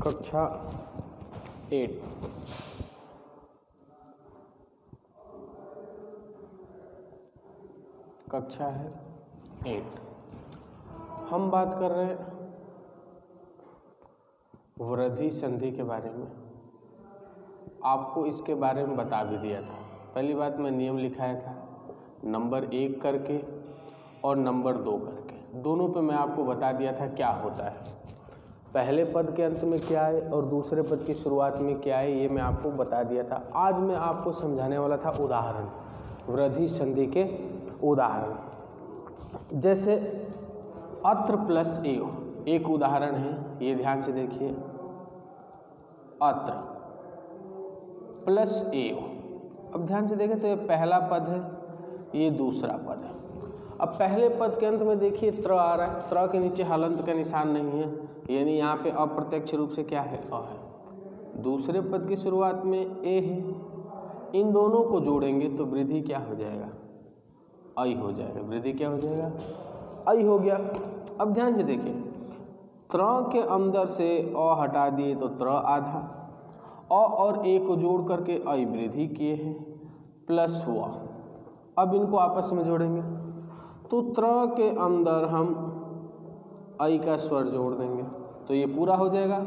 कक्षा 8 कक्षा है 8। हम बात कर रहे हैं वृद्धि संधि के बारे में। आपको इसके बारे में बता भी दिया था। पहली बात मैं नियम लिखाया था नंबर 1 करके और नंबर 2 करके, दोनों पे मैं आपको बता दिया था क्या होता है। पहले पद के अंत में क्या है और दूसरे पद की शुरुआत में क्या है, ये मैं आपको बता दिया था। आज मैं आपको समझाने वाला था उदाहरण, वृद्धि संधि के उदाहरण। जैसे अत्र प्लस एव एक उदाहरण है, ये ध्यान से देखिए। अत्र प्लस एव, अब ध्यान से देखें तो ये पहला पद है, ये दूसरा पद है। अब पहले पद के अंत में देखिए त्र आ रहा है, त्र के नीचे हलंत का निशान नहीं है, यानी यहाँ पे अप्रत्यक्ष रूप से क्या है, अ है। दूसरे पद की शुरुआत में ए है, इन दोनों को जोड़ेंगे तो वृद्धि क्या हो जाएगा, आई हो जाएगा। वृद्धि क्या हो जाएगा, आई हो गया। अब ध्यान से देखिए, त्र के अंदर से अ हटा दिए तो त्र आधा, अ और ए को जोड़ करके आई वृद्धि किए हैं, प्लस हुआ। अब इनको आपस में जोड़ेंगे तो त्र के अंदर हम आई का स्वर जोड़ देंगे तो ये पूरा हो जाएगा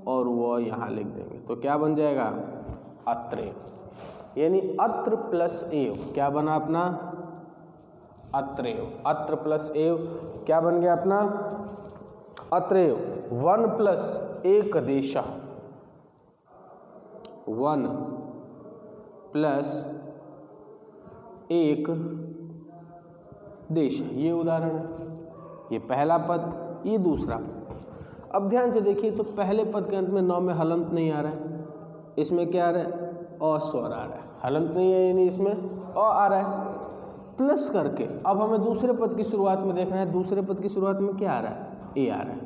और वह यहाँ लिख देंगे तो क्या बन जाएगा, अत्रेव। यानी अत्र प्लस एव क्या बना अपना, अत्रेव। अत्र प्लस एव क्या बन गया अपना, अत्रेव। 1 प्लस एक देश, 1 प्लस एक देश, ये उदाहरण है। ये पहला पद, ये दूसरा। अब ध्यान से देखिए तो पहले पद के अंत में नौ में हलंत नहीं आ रहा है, इसमें क्या आ रहा है, अ स्वर आ रहा है। हलंत नहीं है यानी इसमें अ आ रहा है, प्लस करके अब हमें दूसरे पद की शुरुआत में देखना है। दूसरे पद की शुरुआत में क्या आ रहा है, ए आ रहा है।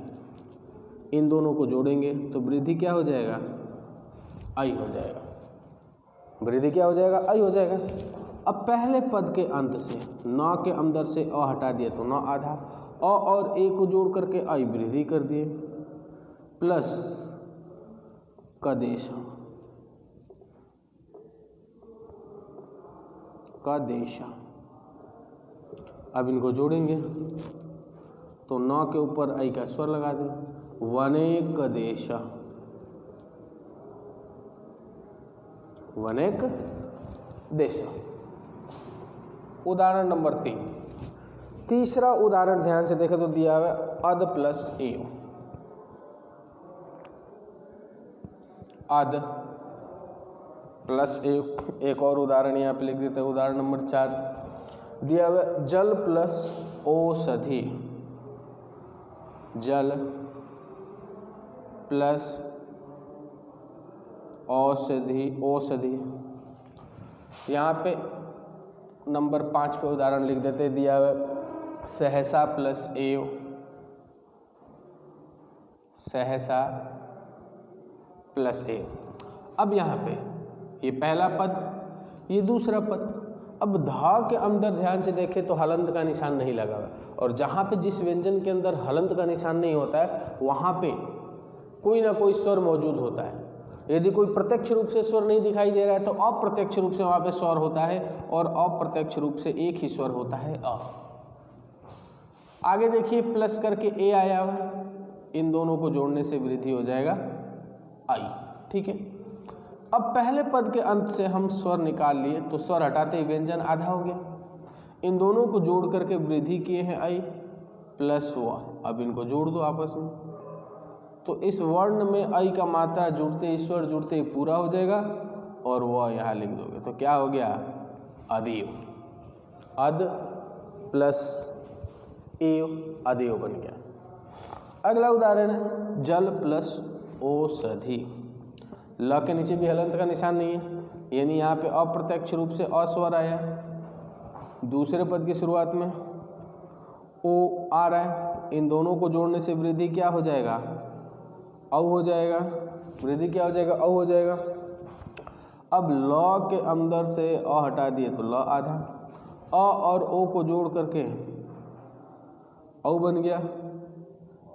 इन दोनों को जोड़ेंगे तो वृद्धि क्या हो जाएगा, आई हो जाएगा। वृद्धि क्या हो जाएगा, आई हो जाएगा। अब पहले पद के अंत से न के अंदर से अ हटा दिए तो न आधा, अ और ए को जोड़ करके आई वृद्धि कर दिए, प्लस कदेश, कदेशा। अब इनको जोड़ेंगे तो न के ऊपर आई का स्वर लगा दें, वनेक देश, वनेक देश। उदाहरण नंबर 3। तीसरा उदाहरण ध्यान से देखें तो दिया हुआ है अद प्लस एव। अद प्लस एव, एक और उदाहरण यहाँ पे लिख देते हैं। उदाहरण नंबर 4 दिया हुआ है जल प्लस औषधि, जल प्लस औषधि, औषधि। यहाँ पे नंबर 5 पे उदाहरण लिख देते हैं, दिया हुआ सहसा प्लस एव, सहसा प्लस एव। अब यहाँ पे ये पहला पद, ये दूसरा पद। अब धा के अंदर ध्यान से देखें तो हलंत का निशान नहीं लगा हुआ, और जहाँ पे जिस व्यंजन के अंदर हलंत का निशान नहीं होता है वहाँ पे कोई ना कोई स्वर मौजूद होता है। यदि कोई प्रत्यक्ष रूप से स्वर नहीं दिखाई दे रहा है तो अप्रत्यक्ष रूप से वहाँ पे स्वर होता है, और अप्रत्यक्ष रूप से एक ही स्वर होता है, अ। आगे देखिए प्लस करके ए आया हुआ, इन दोनों को जोड़ने से वृद्धि हो जाएगा आई। ठीक है। अब पहले पद के अंत से हम स्वर निकाल लिए तो स्वर हटाते ही व्यंजन आधा हो गया। इन दोनों को जोड़ करके वृद्धि किए हैं आई, प्लस हुआ। अब इनको जोड़ दो आपस में तो इस वर्ण में आई का मात्रा जुड़ते ही, स्वर जुड़ते ही पूरा हो जाएगा, और वह यहाँ लिख दोगे तो क्या हो गया, अदेव। अद प्लस एव, अदेव बन गया। अगला उदाहरण है जल प्लस औषधि। ल के नीचे भी हलंत का निशान नहीं है, यानी यहाँ पे अप्रत्यक्ष रूप से अस्वर आया। दूसरे पद की शुरुआत में ओ आ रहा है, इन दोनों को जोड़ने से वृद्धि क्या हो जाएगा, औ हो जाएगा। वृद्धि क्या हो जाएगा, औ हो जाएगा। अब ल के अंदर से अ हटा दिए तो ल आधा, अ और ओ को जोड़ करके औ बन गया,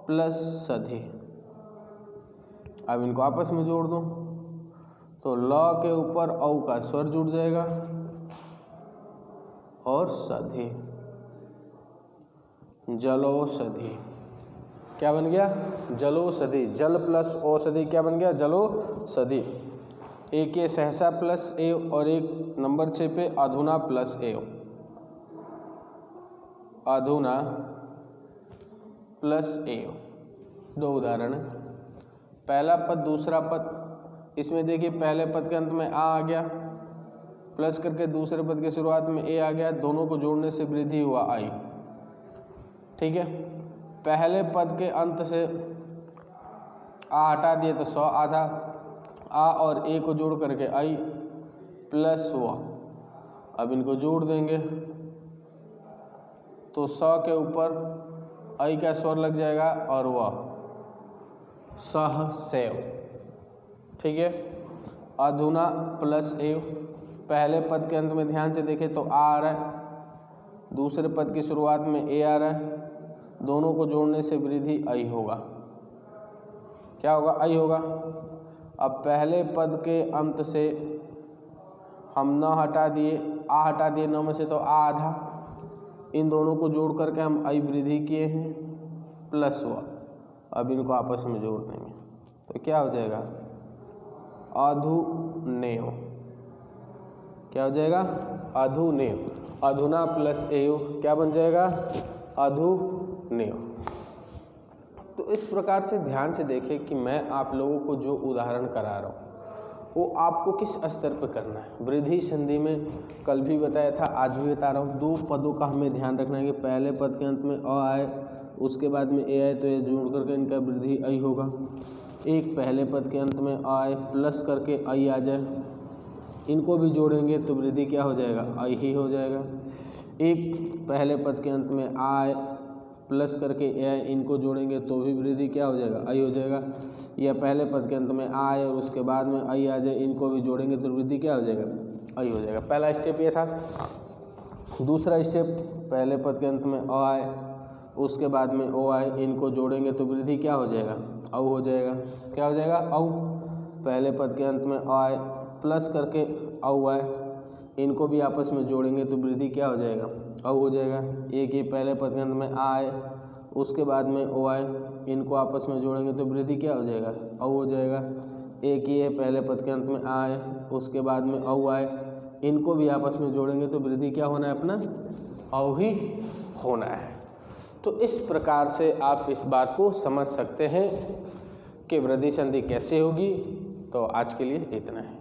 प्लस सधे। अब इनको आपस में जोड़ दो तो ल के ऊपर औ का स्वर जुड़ जाएगा और सधी, जलौषधि। क्या बन गया? जलौषधि। जल प्लस औषधि क्या बन गया? जलौषधि। एक ये सहसा प्लस ए और एक नंबर 6 पे अधुना प्लस ए, अधुना प्लस ए। दो उदाहरण है, पहला पद दूसरा पद। इसमें देखिए पहले पद के अंत में आ गया, प्लस करके दूसरे पद की शुरुआत में ए आ गया, दोनों को जोड़ने से वृद्धि हुआ आई। ठीक है, पहले पद के अंत से आ हटा दिए तो सौ आधा, आ और ए को जोड़ करके आई प्लस हुआ। अब इनको जोड़ देंगे तो 100 के ऊपर आई का स्वर लग जाएगा और वह सह सेव। ठीक है, अधुना प्लस एव। पहले पद के अंत में ध्यान से देखें तो आ रहा है, दूसरे पद की शुरुआत में ए आ रहा है, दोनों को जोड़ने से वृद्धि आई होगा। क्या होगा? आई होगा। अब पहले पद के अंत से हम न हटा दिए, आ हटा दिए, न में से तो आ आधा, इन दोनों को जोड़ करके हम आई वृद्धि किए हैं प्लस हुआ। अब इनको आपस में जोड़ देंगे तो क्या हो जाएगा? अधुनेव। क्या हो जाएगा? अधुनेव। अधुना प्लस एव क्या बन जाएगा? अधुनेव। तो इस प्रकार से ध्यान से देखें कि मैं आप लोगों को जो उदाहरण करा रहा हूँ वो आपको किस स्तर पर करना है। वृद्धि संधि में कल भी बताया था, आज भी बता रहा हूँ, दो पदों का हमें ध्यान रखना है कि पहले पद के अंत में अ आए, उसके बाद में ए आए तो ये जोड़ करके इनका वृद्धि आई होगा। एक पहले पद के अंत में आए प्लस करके आई आ जाए, इनको भी जोड़ेंगे तो वृद्धि क्या हो जाएगा? आई ही हो जाएगा। एक पहले पद के अंत में आए प्लस करके ए, इनको जोड़ेंगे तो भी वृद्धि क्या हो जाएगा? आई हो जाएगा। या पहले पद के अंत में आए और उसके बाद में आई आ जाए, इनको भी जोड़ेंगे तो वृद्धि क्या हो जाएगा? आई हो जाएगा। पहला स्टेप ये था। दूसरा स्टेप, पहले पद के अंत में अ आए, उसके बाद में ओ आए, इनको जोड़ेंगे तो वृद्धि क्या हो जाएगा? औ हो जाएगा। क्या हो जाएगा? औ। पहले पद के अंत में अ आए प्लस करके औ आए, इनको भी आपस में जोड़ेंगे तो वृद्धि क्या हो जाएगा? औ हो जाएगा। एक ही पहले पद के अंत में आए, उसके बाद में ओ आए, इनको आपस में जोड़ेंगे तो वृद्धि क्या हो जाएगा? औ हो जाएगा। एक ही है पहले पद के अंत में आए, उसके बाद में औ आए, इनको भी आपस में जोड़ेंगे तो वृद्धि क्या होना है? अपना औ ही होना है। तो इस प्रकार से आप इस बात को समझ सकते हैं कि वृद्धि संधि कैसे होगी। तो आज के लिए इतना है।